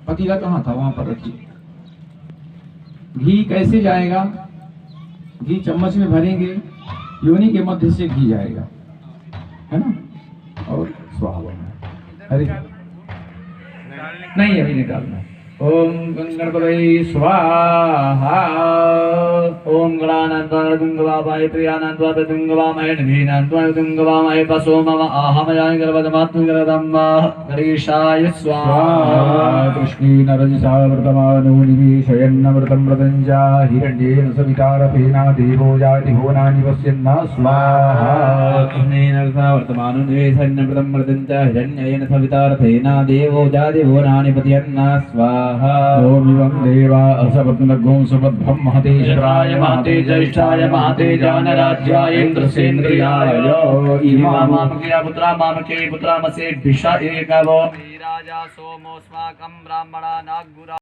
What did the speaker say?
पतीला कहाँ था, वहां पर रखिए। घी कैसे जाएगा? घी चम्मच में भरेंगे, योनि के मध्य से घी जाएगा, है ना, और स्वाहा। अरे नहीं, अभी निकालना। ओम गणपतये स्वाहा। ओम गणानान्त्वा तुंगवामाय प्रियानान्त्वा तुंगवामाय नभीनान्त्वा तुंगवामाय पशो मम आहमयानि गर्भदमात्म गर्भदम्मा गणेशाय स्वाहा। कृष्णेन रजसा वर्तमानो निवेशयन्नमृतं मृतञ्जा हिरण्येन सवितारथेना देवो याति भुवनानि पश्यन्ना स्वाहा। कृष्णेन रजसा वर्तमानो निवेशयन्नमृतं मृतञ्जा हिरण्येन सवितारथेना देवो याति भुवनानि पश्यन्ना स्वाहा। ओम एवं देवा असपत्नगों सुपद्भं महते श्राय महते ज्येष्ठाय महते जानराज्याय इंद्रसेन्द्रियाय इमामामकिया पुत्रा मामके पुत्रा मसे भिषा एकवो राजा सोमोस्माकं ब्राह्मणा नागुरा।